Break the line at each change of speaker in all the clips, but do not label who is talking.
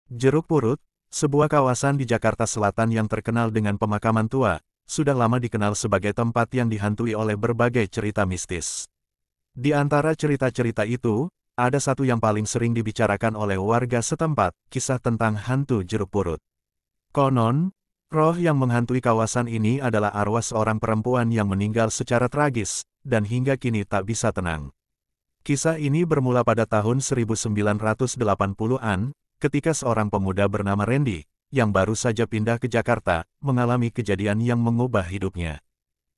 Jeruk Purut, sebuah kawasan di Jakarta Selatan yang terkenal dengan pemakaman tua, sudah lama dikenal sebagai tempat yang dihantui oleh berbagai cerita mistis. Di antara cerita-cerita itu, ada satu yang paling sering dibicarakan oleh warga setempat, kisah tentang hantu jeruk purut. Konon, roh yang menghantui kawasan ini adalah arwah seorang perempuan yang meninggal secara tragis, dan hingga kini tak bisa tenang. Kisah ini bermula pada tahun 1980-an, ketika seorang pemuda bernama Randy, yang baru saja pindah ke Jakarta, mengalami kejadian yang mengubah hidupnya.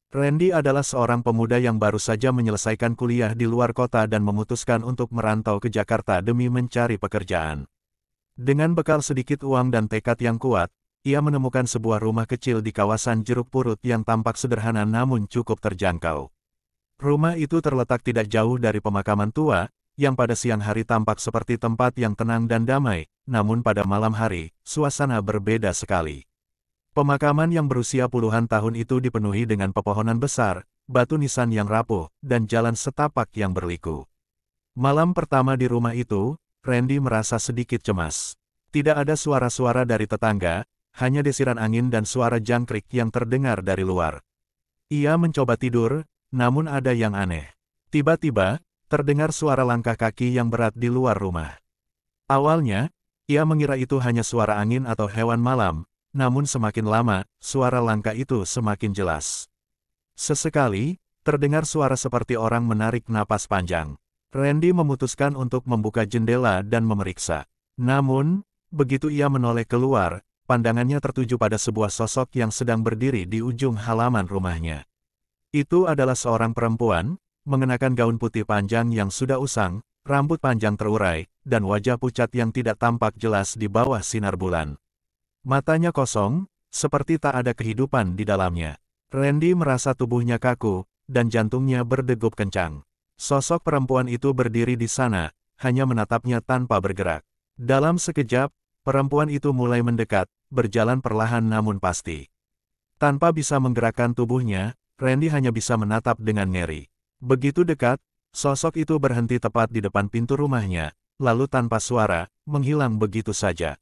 Randy adalah seorang pemuda yang baru saja menyelesaikan kuliah di luar kota dan memutuskan untuk merantau ke Jakarta demi mencari pekerjaan. Dengan bekal sedikit uang dan tekad yang kuat, ia menemukan sebuah rumah kecil di kawasan Jeruk Purut yang tampak sederhana namun cukup terjangkau. Rumah itu terletak tidak jauh dari pemakaman tua, yang pada siang hari tampak seperti tempat yang tenang dan damai, namun pada malam hari, suasana berbeda sekali. Pemakaman yang berusia puluhan tahun itu dipenuhi dengan pepohonan besar, batu nisan yang rapuh, dan jalan setapak yang berliku. Malam pertama di rumah itu, Randy merasa sedikit cemas. Tidak ada suara-suara dari tetangga, hanya desiran angin dan suara jangkrik yang terdengar dari luar. Ia mencoba tidur, namun ada yang aneh. Tiba-tiba, terdengar suara langkah kaki yang berat di luar rumah. Awalnya, ia mengira itu hanya suara angin atau hewan malam, namun semakin lama, suara langkah itu semakin jelas. Sesekali, terdengar suara seperti orang menarik napas panjang. Randy memutuskan untuk membuka jendela dan memeriksa. Namun, begitu ia menoleh keluar, pandangannya tertuju pada sebuah sosok yang sedang berdiri di ujung halaman rumahnya. Itu adalah seorang perempuan, mengenakan gaun putih panjang yang sudah usang, rambut panjang terurai, dan wajah pucat yang tidak tampak jelas di bawah sinar bulan. Matanya kosong, seperti tak ada kehidupan di dalamnya. Randy merasa tubuhnya kaku, dan jantungnya berdegup kencang. Sosok perempuan itu berdiri di sana, hanya menatapnya tanpa bergerak. Dalam sekejap, perempuan itu mulai mendekat, berjalan perlahan namun pasti. Tanpa bisa menggerakkan tubuhnya, Randy hanya bisa menatap dengan ngeri. Begitu dekat, sosok itu berhenti tepat di depan pintu rumahnya, lalu tanpa suara, menghilang begitu saja.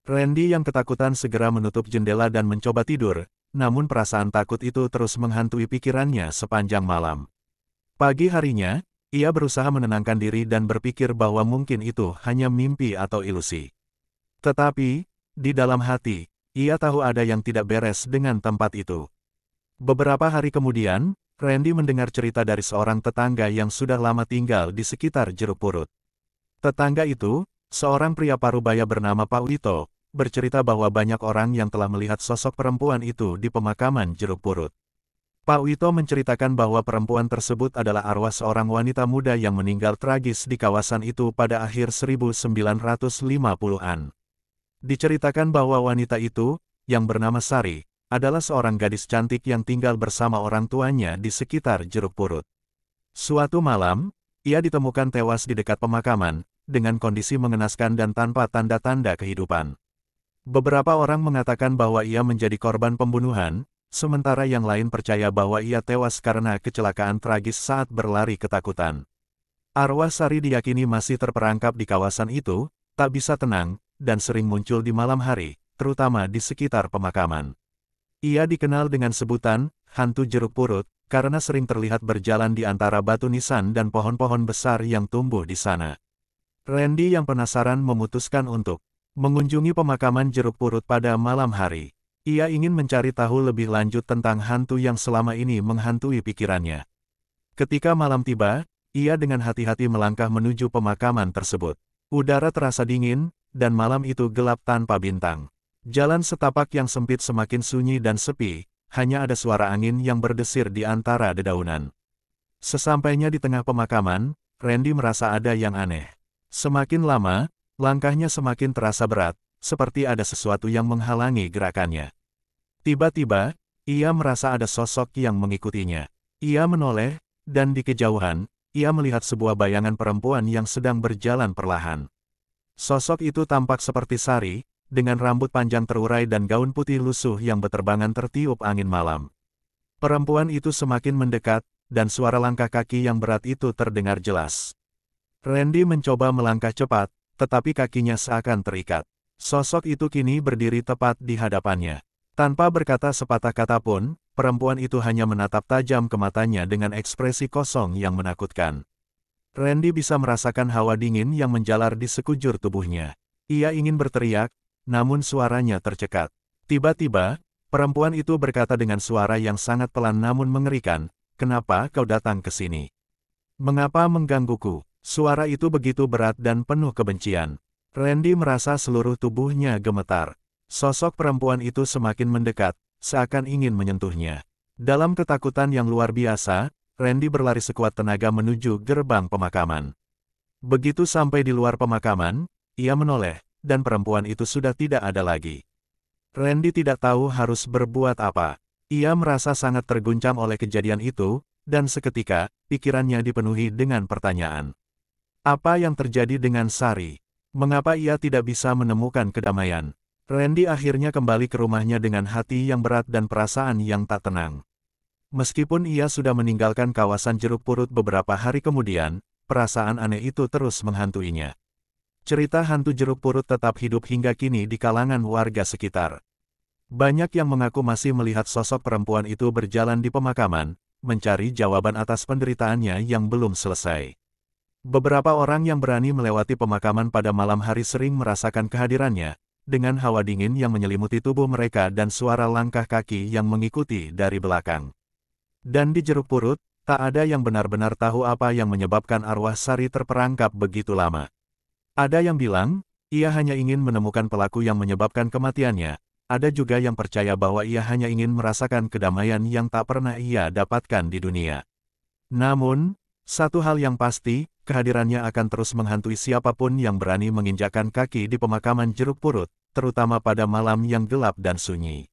Randy yang ketakutan segera menutup jendela dan mencoba tidur, namun perasaan takut itu terus menghantui pikirannya sepanjang malam. Pagi harinya, ia berusaha menenangkan diri dan berpikir bahwa mungkin itu hanya mimpi atau ilusi. Tetapi, di dalam hati, ia tahu ada yang tidak beres dengan tempat itu. Beberapa hari kemudian, Randy mendengar cerita dari seorang tetangga yang sudah lama tinggal di sekitar Jeruk Purut. Tetangga itu, seorang pria parubaya bernama Pak Wito, bercerita bahwa banyak orang yang telah melihat sosok perempuan itu di pemakaman Jeruk Purut. Pak Wito menceritakan bahwa perempuan tersebut adalah arwah seorang wanita muda yang meninggal tragis di kawasan itu pada akhir 1950-an. Diceritakan bahwa wanita itu, yang bernama Sari, adalah seorang gadis cantik yang tinggal bersama orang tuanya di sekitar Jeruk Purut. Suatu malam, ia ditemukan tewas di dekat pemakaman, dengan kondisi mengenaskan dan tanpa tanda-tanda kehidupan. Beberapa orang mengatakan bahwa ia menjadi korban pembunuhan, sementara yang lain percaya bahwa ia tewas karena kecelakaan tragis saat berlari ketakutan. Arwah Sari diyakini masih terperangkap di kawasan itu, tak bisa tenang, dan sering muncul di malam hari, terutama di sekitar pemakaman. Ia dikenal dengan sebutan, hantu jeruk purut, karena sering terlihat berjalan di antara batu nisan dan pohon-pohon besar yang tumbuh di sana. Randy yang penasaran memutuskan untuk mengunjungi pemakaman jeruk purut pada malam hari. Ia ingin mencari tahu lebih lanjut tentang hantu yang selama ini menghantui pikirannya. Ketika malam tiba, ia dengan hati-hati melangkah menuju pemakaman tersebut. Udara terasa dingin, dan malam itu gelap tanpa bintang. Jalan setapak yang sempit semakin sunyi dan sepi, hanya ada suara angin yang berdesir di antara dedaunan. Sesampainya di tengah pemakaman, Randy merasa ada yang aneh. Semakin lama, langkahnya semakin terasa berat, seperti ada sesuatu yang menghalangi gerakannya. Tiba-tiba, ia merasa ada sosok yang mengikutinya. Ia menoleh, dan di kejauhan, ia melihat sebuah bayangan perempuan yang sedang berjalan perlahan. Sosok itu tampak seperti Sari, dengan rambut panjang terurai dan gaun putih lusuh yang beterbangan tertiup angin malam. Perempuan itu semakin mendekat, dan suara langkah kaki yang berat itu terdengar jelas. Randy mencoba melangkah cepat, tetapi kakinya seakan terikat. Sosok itu kini berdiri tepat di hadapannya. Tanpa berkata sepatah kata pun, perempuan itu hanya menatap tajam ke matanya dengan ekspresi kosong yang menakutkan. Randy bisa merasakan hawa dingin yang menjalar di sekujur tubuhnya. Ia ingin berteriak, namun suaranya tercekat. Tiba-tiba, perempuan itu berkata dengan suara yang sangat pelan namun mengerikan, "Kenapa kau datang ke sini? Mengapa menggangguku?" Suara itu begitu berat dan penuh kebencian. Randy merasa seluruh tubuhnya gemetar. Sosok perempuan itu semakin mendekat, seakan ingin menyentuhnya. Dalam ketakutan yang luar biasa, Randy berlari sekuat tenaga menuju gerbang pemakaman. Begitu sampai di luar pemakaman, ia menoleh, dan perempuan itu sudah tidak ada lagi. Randy tidak tahu harus berbuat apa. Ia merasa sangat terguncang oleh kejadian itu, dan seketika, pikirannya dipenuhi dengan pertanyaan. Apa yang terjadi dengan Sari? Mengapa ia tidak bisa menemukan kedamaian? Randy akhirnya kembali ke rumahnya dengan hati yang berat dan perasaan yang tak tenang. Meskipun ia sudah meninggalkan kawasan Jeruk Purut beberapa hari kemudian, perasaan aneh itu terus menghantuinya. Cerita hantu Jeruk Purut tetap hidup hingga kini di kalangan warga sekitar. Banyak yang mengaku masih melihat sosok perempuan itu berjalan di pemakaman, mencari jawaban atas penderitaannya yang belum selesai. Beberapa orang yang berani melewati pemakaman pada malam hari sering merasakan kehadirannya, dengan hawa dingin yang menyelimuti tubuh mereka dan suara langkah kaki yang mengikuti dari belakang. Dan di Jeruk Purut, tak ada yang benar-benar tahu apa yang menyebabkan arwah Sari terperangkap begitu lama. Ada yang bilang, ia hanya ingin menemukan pelaku yang menyebabkan kematiannya. Ada juga yang percaya bahwa ia hanya ingin merasakan kedamaian yang tak pernah ia dapatkan di dunia. Namun, satu hal yang pasti, kehadirannya akan terus menghantui siapapun yang berani menginjakkan kaki di pemakaman Jeruk Purut, terutama pada malam yang gelap dan sunyi.